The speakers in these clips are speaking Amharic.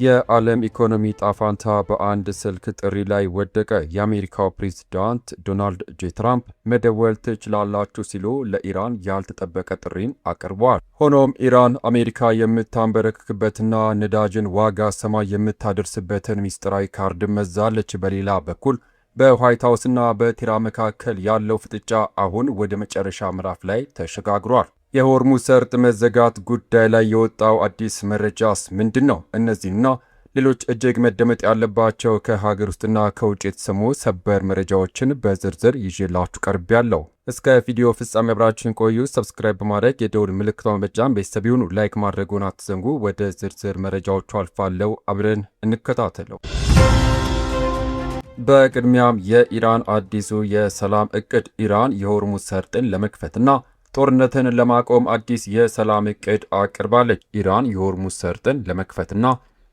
የዓለም ኢኮኖሚ ጣፋንታ በአንድ ስልክ ጥሪ ላይ ወደቀ። የአሜሪካው ፕሬዝዳንት ዶናልድ ጄ ትራምፕ መደወል ትችላላችሁ ሲሉ ለኢራን ያልተጠበቀ ጥሪን አቅርበዋል። ሆኖም ኢራን አሜሪካ የምታንበረክክበትና ነዳጅን ዋጋ ሰማይ የምታደርስበትን ሚስጥራዊ ካርድ መዛለች። በሌላ በኩል በዋይት ሀውስና በቴህራን መካከል ያለው ፍጥጫ አሁን ወደ መጨረሻ ምዕራፍ ላይ ተሸጋግሯል። የሆርሙዝ ሰርጥ መዘጋት ጉዳይ ላይ የወጣው አዲስ መረጃስ ምንድን ነው? እነዚህና ሌሎች እጅግ መደመጥ ያለባቸው ከሀገር ውስጥና ከውጭ የተሰሙ ሰበር መረጃዎችን በዝርዝር ይዤላችሁ ቀርቤያለሁ። እስከ ቪዲዮ ፍጻሜ አብራችሁን ቆዩ። ሰብስክራይብ በማድረግ የደውል ምልክቷን በመጫን ቤተሰብ ይሁኑ። ላይክ ማድረጉን አትዘንጉ። ወደ ዝርዝር መረጃዎቹ አልፋለሁ። አብረን እንከታተለው። በቅድሚያም የኢራን አዲሱ የሰላም እቅድ። ኢራን የሆርሙዝ ሰርጥን ለመክፈትና ጦርነትን ለማቆም አዲስ የሰላም እቅድ አቅርባለች። ኢራን የሆርሙዝ ሰርጥን ለመክፈትና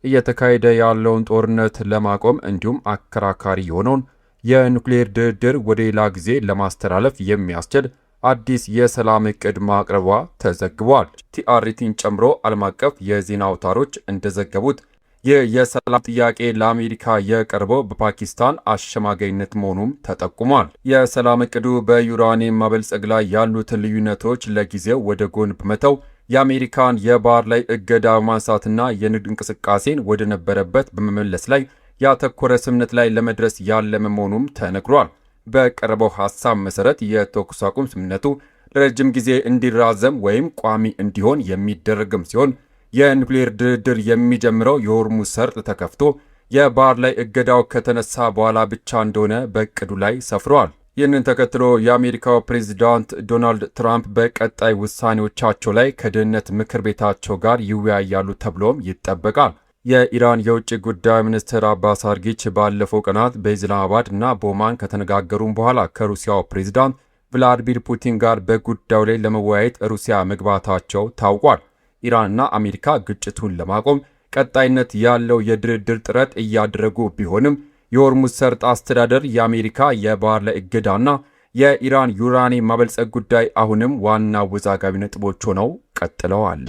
እየተካሄደ ያለውን ጦርነት ለማቆም እንዲሁም አከራካሪ የሆነውን የኑክሌር ድርድር ወደ ሌላ ጊዜ ለማስተላለፍ የሚያስችል አዲስ የሰላም እቅድ ማቅረቧ ተዘግቧል። ቲአርቲን ጨምሮ ዓለም አቀፍ የዜና አውታሮች እንደዘገቡት ይህ የሰላም ጥያቄ ለአሜሪካ የቀረበው በፓኪስታን አሸማጋይነት መሆኑም ተጠቁሟል። የሰላም እቅዱ በዩራኒየም ማበልጸግ ላይ ያሉትን ልዩነቶች ለጊዜው ወደ ጎን በመተው የአሜሪካን የባህር ላይ እገዳ በማንሳትና የንግድ እንቅስቃሴን ወደ ነበረበት በመመለስ ላይ ያተኮረ ስምምነት ላይ ለመድረስ ያለመ መሆኑም ተነግሯል። በቀረበው ሐሳብ መሰረት የተኩስ አቁም ስምምነቱ ለረጅም ጊዜ እንዲራዘም ወይም ቋሚ እንዲሆን የሚደረግም ሲሆን የኑክሌር ድርድር የሚጀምረው የሆርሙዝ ሰርጥ ተከፍቶ የባህር ላይ እገዳው ከተነሳ በኋላ ብቻ እንደሆነ በእቅዱ ላይ ሰፍሯል። ይህንን ተከትሎ የአሜሪካው ፕሬዝዳንት ዶናልድ ትራምፕ በቀጣይ ውሳኔዎቻቸው ላይ ከደህንነት ምክር ቤታቸው ጋር ይወያያሉ ተብሎም ይጠበቃል። የኢራን የውጭ ጉዳይ ሚኒስትር አባስ አርጊች ባለፈው ቀናት በኢስላማባድ እና በኦማን ከተነጋገሩም በኋላ ከሩሲያው ፕሬዝዳንት ቭላዲሚር ፑቲን ጋር በጉዳዩ ላይ ለመወያየት ሩሲያ መግባታቸው ታውቋል። ኢራንና አሜሪካ ግጭቱን ለማቆም ቀጣይነት ያለው የድርድር ጥረት እያደረጉ ቢሆንም የሆርሙዝ ሰርጥ አስተዳደር የአሜሪካ የባህር ላይ እገዳና የኢራን ዩራኒየም ማበልጸግ ጉዳይ አሁንም ዋና አወዛጋቢ ነጥቦች ሆነው ቀጥለዋል።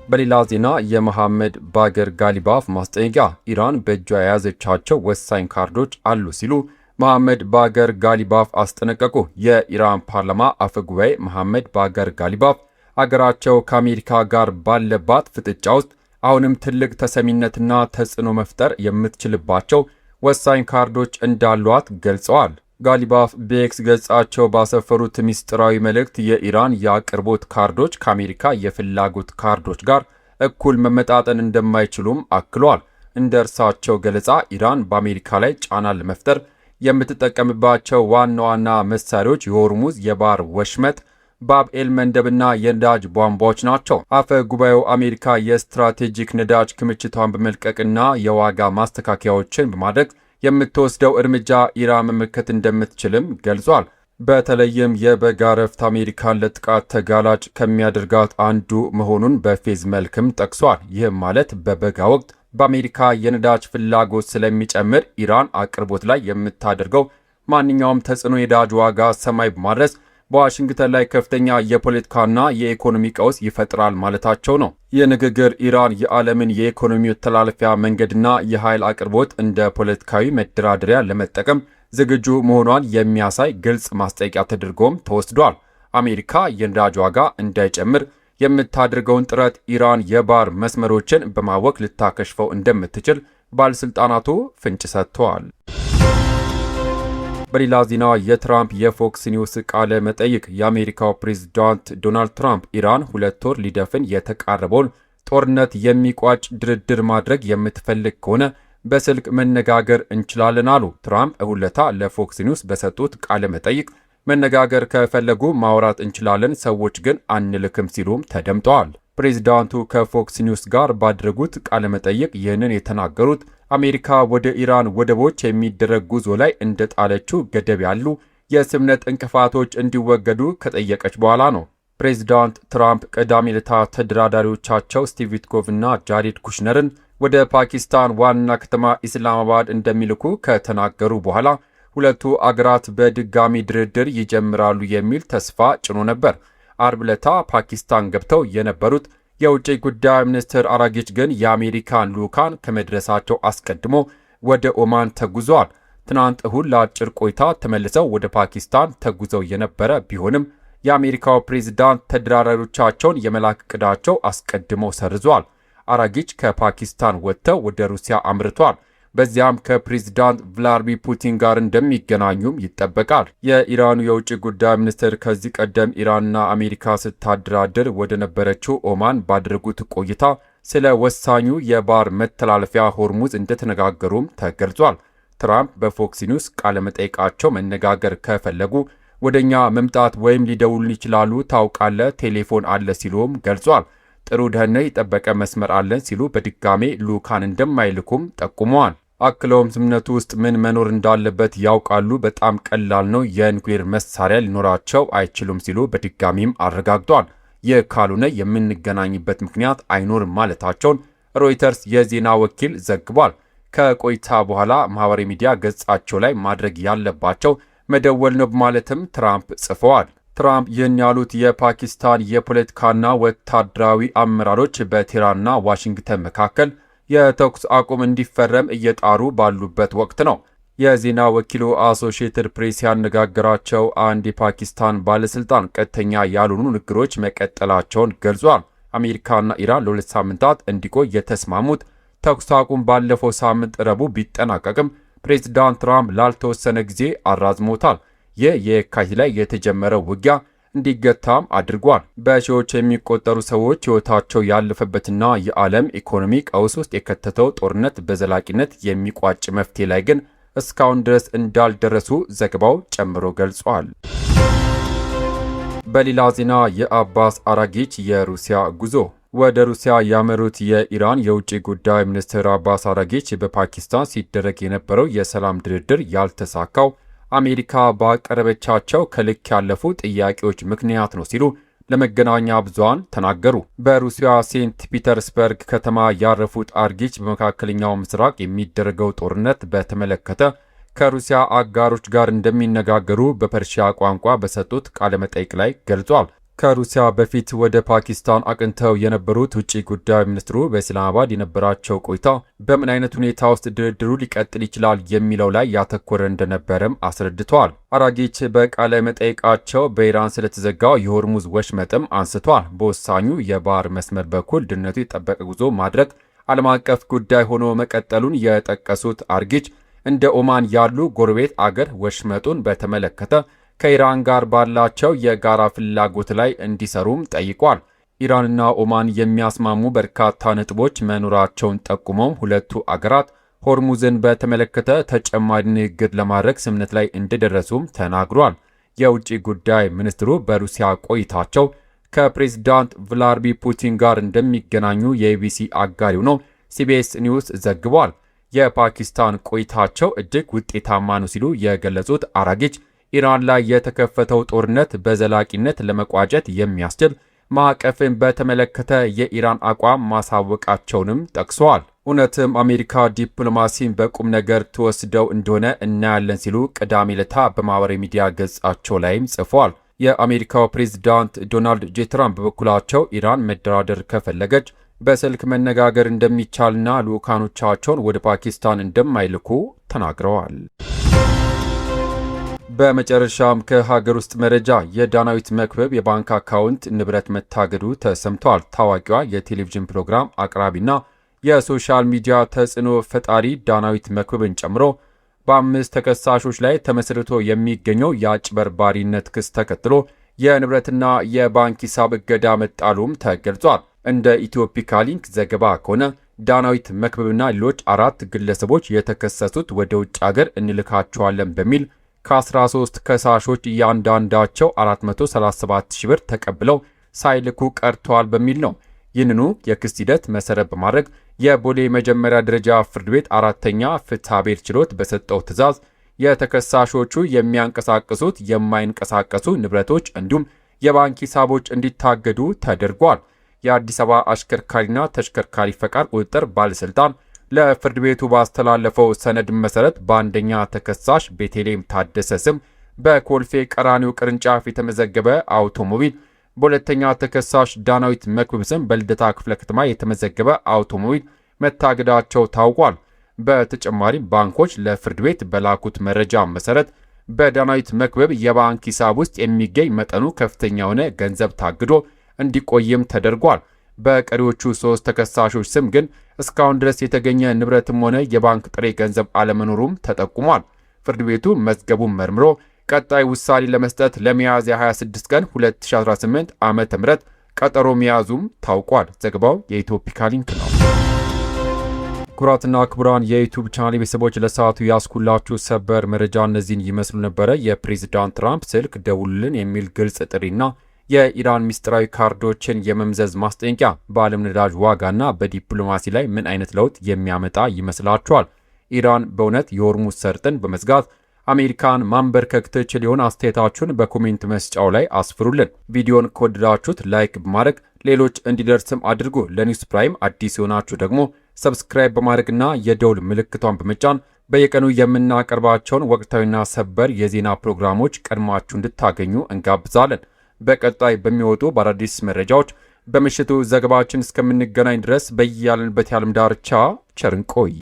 በሌላ ዜና የመሐመድ ባገር ጋሊባፍ ማስጠንቀቂያ። ኢራን በእጇ የያዘቻቸው ወሳኝ ካርዶች አሉ ሲሉ መሐመድ ባገር ጋሊባፍ አስጠነቀቁ። የኢራን ፓርላማ አፈ ጉባኤ መሐመድ ባገር ጋሊባፍ አገራቸው ከአሜሪካ ጋር ባለባት ፍጥጫ ውስጥ አሁንም ትልቅ ተሰሚነትና ተጽዕኖ መፍጠር የምትችልባቸው ወሳኝ ካርዶች እንዳሏት ገልጸዋል። ጋሊባፍ በኤክስ ገጻቸው ባሰፈሩት ምስጢራዊ መልእክት የኢራን የአቅርቦት ካርዶች ከአሜሪካ የፍላጎት ካርዶች ጋር እኩል መመጣጠን እንደማይችሉም አክሏል። እንደ እርሳቸው ገለጻ ኢራን በአሜሪካ ላይ ጫና ለመፍጠር የምትጠቀምባቸው ዋና ዋና መሳሪያዎች የሆርሙዝ የባህር ወሽመጥ፣ ባብኤል መንደብና የነዳጅ ቧንቧዎች ናቸው። አፈ ጉባኤው አሜሪካ የስትራቴጂክ ነዳጅ ክምችቷን በመልቀቅና የዋጋ ማስተካከያዎችን በማድረግ የምትወስደው እርምጃ ኢራን መመከት እንደምትችልም ገልጿል። በተለይም የበጋ ረፍት አሜሪካን ለጥቃት ተጋላጭ ከሚያደርጋት አንዱ መሆኑን በፌዝ መልክም ጠቅሷል። ይህም ማለት በበጋ ወቅት በአሜሪካ የነዳጅ ፍላጎት ስለሚጨምር ኢራን አቅርቦት ላይ የምታደርገው ማንኛውም ተጽዕኖ የነዳጅ ዋጋ ሰማይ በማድረስ በዋሽንግተን ላይ ከፍተኛ የፖለቲካና የኢኮኖሚ ቀውስ ይፈጥራል ማለታቸው ነው። ይህ ንግግር ኢራን የዓለምን የኢኮኖሚ መተላለፊያ መንገድና የኃይል አቅርቦት እንደ ፖለቲካዊ መደራደሪያ ለመጠቀም ዝግጁ መሆኗን የሚያሳይ ግልጽ ማስጠንቀቂያ ተደርጎም ተወስዷል። አሜሪካ የነዳጅ ዋጋ እንዳይጨምር የምታደርገውን ጥረት ኢራን የባህር መስመሮችን በማወክ ልታከሽፈው እንደምትችል ባለሥልጣናቱ ፍንጭ ሰጥተዋል። በሌላ ዜና የትራምፕ የፎክስ ኒውስ ቃለ መጠይቅ። የአሜሪካው ፕሬዝዳንት ዶናልድ ትራምፕ ኢራን 2 ወር ሊደፍን የተቃረበውን ጦርነት የሚቋጭ ድርድር ማድረግ የምትፈልግ ከሆነ በስልክ መነጋገር እንችላለን አሉ። ትራምፕ እሁድ ዕለት ለፎክስ ኒውስ በሰጡት ቃለ መጠይቅ መነጋገር ከፈለጉ ማውራት እንችላለን፣ ሰዎች ግን አንልክም ሲሉም ተደምጠዋል። ፕሬዝዳንቱ ከፎክስ ኒውስ ጋር ባደረጉት ቃለ መጠይቅ ይህንን የተናገሩት አሜሪካ ወደ ኢራን ወደቦች የሚደረግ ጉዞ ላይ እንደጣለችው ገደብ ያሉ የስምምነት እንቅፋቶች እንዲወገዱ ከጠየቀች በኋላ ነው። ፕሬዝዳንት ትራምፕ ቅዳሜ ዕለት ተደራዳሪዎቻቸው ስቲቭ ዊትኮቭ እና ጃሬድ ኩሽነርን ወደ ፓኪስታን ዋና ከተማ ኢስላማባድ እንደሚልኩ ከተናገሩ በኋላ ሁለቱ አገራት በድጋሚ ድርድር ይጀምራሉ የሚል ተስፋ ጭኖ ነበር። አርብ ዕለት ፓኪስታን ገብተው የነበሩት የውጭ ጉዳይ ሚኒስትር አራጊች ግን የአሜሪካን ልዑካን ከመድረሳቸው አስቀድሞ ወደ ኦማን ተጉዘዋል። ትናንት እሁድ ለአጭር ቆይታ ተመልሰው ወደ ፓኪስታን ተጉዘው የነበረ ቢሆንም የአሜሪካው ፕሬዝዳንት ተደራዳሪዎቻቸውን የመላክ ዕቅዳቸው አስቀድመው ሰርዘዋል። አራጊች ከፓኪስታን ወጥተው ወደ ሩሲያ አምርቷል። በዚያም ከፕሬዝዳንት ቭላድሚር ፑቲን ጋር እንደሚገናኙም ይጠበቃል። የኢራኑ የውጭ ጉዳይ ሚኒስትር ከዚህ ቀደም ኢራንና አሜሪካ ስታደራድር ወደ ነበረችው ኦማን ባደረጉት ቆይታ ስለ ወሳኙ የባህር መተላለፊያ ሆርሙዝ እንደተነጋገሩም ተገልጿል። ትራምፕ በፎክስ ኒውስ ቃለመጠይቃቸው መነጋገር ከፈለጉ ወደኛ መምጣት ወይም ሊደውሉን ይችላሉ፣ ታውቃለህ፣ ቴሌፎን አለ ሲሉም ገልጿል። ጥሩ ደህንነት የጠበቀ መስመር አለን ሲሉ በድጋሜ ልዑካን እንደማይልኩም ጠቁመዋል። አክለውም ስምምነቱ ውስጥ ምን መኖር እንዳለበት ያውቃሉ፣ በጣም ቀላል ነው፣ የኒውክሌር መሳሪያ ሊኖራቸው አይችሉም ሲሉ በድጋሚም አረጋግጧል። ይህ ካልሆነ የምንገናኝበት ምክንያት አይኖርም ማለታቸውን ሮይተርስ የዜና ወኪል ዘግቧል። ከቆይታ በኋላ ማህበራዊ ሚዲያ ገጻቸው ላይ ማድረግ ያለባቸው መደወል ነው በማለትም ትራምፕ ጽፈዋል። ትራምፕ ይህን ያሉት የፓኪስታን የፖለቲካና ወታደራዊ አመራሮች በቴህራንና ዋሽንግተን መካከል የተኩስ አቁም እንዲፈረም እየጣሩ ባሉበት ወቅት ነው። የዜና ወኪሉ አሶሺየትድ ፕሬስ ያነጋገራቸው አንድ የፓኪስታን ባለስልጣን ቀጥተኛ ያልሆኑ ንግግሮች መቀጠላቸውን ገልጿል። አሜሪካና ኢራን ለ2 ሳምንታት እንዲቆይ የተስማሙት ተኩስ አቁም ባለፈው ሳምንት ረቡዕ ቢጠናቀቅም ፕሬዝዳንት ትራምፕ ላልተወሰነ ጊዜ አራዝሞታል። ይህ የካቲት ላይ የተጀመረው ውጊያ እንዲገታም አድርጓል። በሺዎች የሚቆጠሩ ሰዎች ሕይወታቸው ያለፈበትና የዓለም ኢኮኖሚ ቀውስ ውስጥ የከተተው ጦርነት በዘላቂነት የሚቋጭ መፍትሄ ላይ ግን እስካሁን ድረስ እንዳልደረሱ ዘገባው ጨምሮ ገልጿል። በሌላ ዜና የአባስ አራጊች የሩሲያ ጉዞ። ወደ ሩሲያ ያመሩት የኢራን የውጭ ጉዳይ ሚኒስትር አባስ አራጊች በፓኪስታን ሲደረግ የነበረው የሰላም ድርድር ያልተሳካው አሜሪካ ባቀረበቻቸው ከልክ ያለፉ ጥያቄዎች ምክንያት ነው ሲሉ ለመገናኛ ብዙሃን ተናገሩ። በሩሲያ ሴንት ፒተርስበርግ ከተማ ያረፉት አራጊች በመካከለኛው ምስራቅ የሚደረገው ጦርነት በተመለከተ ከሩሲያ አጋሮች ጋር እንደሚነጋገሩ በፐርሺያ ቋንቋ በሰጡት ቃለመጠይቅ ላይ ገልጿል። ከሩሲያ በፊት ወደ ፓኪስታን አቅንተው የነበሩት ውጭ ጉዳይ ሚኒስትሩ በኢስላማባድ የነበራቸው ቆይታ በምን አይነት ሁኔታ ውስጥ ድርድሩ ሊቀጥል ይችላል የሚለው ላይ ያተኮረ እንደነበረም አስረድተዋል። አራጊች በቃለ መጠይቃቸው በኢራን ስለተዘጋው የሆርሙዝ ወሽመጥም አንስቷል። በወሳኙ የባህር መስመር በኩል ደህንነቱ የጠበቀ ጉዞ ማድረግ ዓለም አቀፍ ጉዳይ ሆኖ መቀጠሉን የጠቀሱት አራጊች እንደ ኦማን ያሉ ጎረቤት አገር ወሽመጡን በተመለከተ ከኢራን ጋር ባላቸው የጋራ ፍላጎት ላይ እንዲሰሩም ጠይቋል። ኢራንና ኦማን የሚያስማሙ በርካታ ነጥቦች መኖራቸውን ጠቁመው ሁለቱ አገራት ሆርሙዝን በተመለከተ ተጨማሪ ንግግር ለማድረግ ስምምነት ላይ እንደደረሱም ተናግሯል። የውጭ ጉዳይ ሚኒስትሩ በሩሲያ ቆይታቸው ከፕሬዝዳንት ቭላድሚር ፑቲን ጋር እንደሚገናኙ የኢቢሲ አጋሪው ነው ሲቢኤስ ኒውስ ዘግቧል። የፓኪስታን ቆይታቸው እጅግ ውጤታማ ነው ሲሉ የገለጹት አራጊች ኢራን ላይ የተከፈተው ጦርነት በዘላቂነት ለመቋጨት የሚያስችል ማዕቀፍን በተመለከተ የኢራን አቋም ማሳወቃቸውንም ጠቅሰዋል። እውነትም አሜሪካ ዲፕሎማሲን በቁም ነገር ትወስደው እንደሆነ እናያለን ሲሉ ቅዳሜ ዕለት በማህበራዊ ሚዲያ ገጻቸው ላይም ጽፏል። የአሜሪካው ፕሬዝዳንት ዶናልድ ጄ ትራምፕ በበኩላቸው ኢራን መደራደር ከፈለገች በስልክ መነጋገር እንደሚቻልና ልዑካኖቻቸውን ወደ ፓኪስታን እንደማይልኩ ተናግረዋል። በመጨረሻም ከሀገር ውስጥ መረጃ የዳናዊት መክብብ የባንክ አካውንት ንብረት መታገዱ ተሰምቷል። ታዋቂዋ የቴሌቪዥን ፕሮግራም አቅራቢና የሶሻል ሚዲያ ተጽዕኖ ፈጣሪ ዳናዊት መክብብን ጨምሮ በ5 ተከሳሾች ላይ ተመስርቶ የሚገኘው የአጭበርባሪነት ክስ ተከትሎ የንብረትና የባንክ ሂሳብ እገዳ መጣሉም ተገልጿል። እንደ ኢትዮፒካ ሊንክ ዘገባ ከሆነ ዳናዊት መክብብና ሌሎች 4 ግለሰቦች የተከሰሱት ወደ ውጭ ሀገር እንልካቸዋለን በሚል ከ13 ከሳሾች እያንዳንዳቸው 437 ሺህ ብር ተቀብለው ሳይልኩ ቀርተዋል በሚል ነው። ይህንኑ የክስ ሂደት መሰረት በማድረግ የቦሌ መጀመሪያ ደረጃ ፍርድ ቤት 4ኛ ፍትሐብሔር ችሎት በሰጠው ትዕዛዝ የተከሳሾቹ የሚያንቀሳቅሱት የማይንቀሳቀሱ ንብረቶች እንዲሁም የባንክ ሂሳቦች እንዲታገዱ ተደርጓል። የአዲስ አበባ አሽከርካሪና ተሽከርካሪ ፈቃድ ቁጥጥር ባለስልጣን ለፍርድ ቤቱ ባስተላለፈው ሰነድ መሰረት በአንደኛ ተከሳሽ ቤተልሔም ታደሰ ስም በኮልፌ ቀራኒዮ ቅርንጫፍ የተመዘገበ አውቶሞቢል በሁለተኛ ተከሳሽ ዳናዊት መክብብ ስም በልደታ ክፍለ ከተማ የተመዘገበ አውቶሞቢል መታገዳቸው ታውቋል። በተጨማሪም ባንኮች ለፍርድ ቤት በላኩት መረጃ መሰረት በዳናዊት መክብብ የባንክ ሂሳብ ውስጥ የሚገኝ መጠኑ ከፍተኛ የሆነ ገንዘብ ታግዶ እንዲቆይም ተደርጓል። በቀሪዎቹ 3 ተከሳሾች ስም ግን እስካሁን ድረስ የተገኘ ንብረትም ሆነ የባንክ ጥሬ ገንዘብ አለመኖሩም ተጠቁሟል። ፍርድ ቤቱ መዝገቡን መርምሮ ቀጣይ ውሳኔ ለመስጠት ለሚያዝያ 26 ቀን 2018 ዓ.ም ቀጠሮ መያዙም ታውቋል። ዘገባው የኢትዮፒካ ሊንክ ነው። ክቡራትና ክቡራን የዩቲዩብ ቻናል ቤተሰቦች ለሰዓቱ ያስኩላችሁ ሰበር መረጃ እነዚህን ይመስሉ ነበረ። የፕሬዝዳንት ትራምፕ ስልክ ደውሉልን የሚል ግልጽ ጥሪና የኢራን ምስጢራዊ ካርዶችን የመምዘዝ ማስጠንቀቂያ በዓለም ነዳጅ ዋጋና በዲፕሎማሲ ላይ ምን አይነት ለውጥ የሚያመጣ ይመስላችኋል? ኢራን በእውነት የሆርሙዝ ሰርጥን በመዝጋት አሜሪካን ማንበርከክ ትችል ይሆን? አስተያየታችሁን በኮሜንት መስጫው ላይ አስፍሩልን። ቪዲዮን ከወደዳችሁት ላይክ በማድረግ ሌሎች እንዲደርስም አድርጉ። ለኒውስ ፕራይም አዲስ የሆናችሁ ደግሞ ሰብስክራይብ በማድረግና የደውል ምልክቷን በመጫን በየቀኑ የምናቀርባቸውን ወቅታዊና ሰበር የዜና ፕሮግራሞች ቀድማችሁ እንድታገኙ እንጋብዛለን። በቀጣይ በሚወጡ በአዳዲስ መረጃዎች በምሽቱ ዘገባችን እስከምንገናኝ ድረስ በያለንበት የዓለም ዳርቻ ቸር እንቆይ።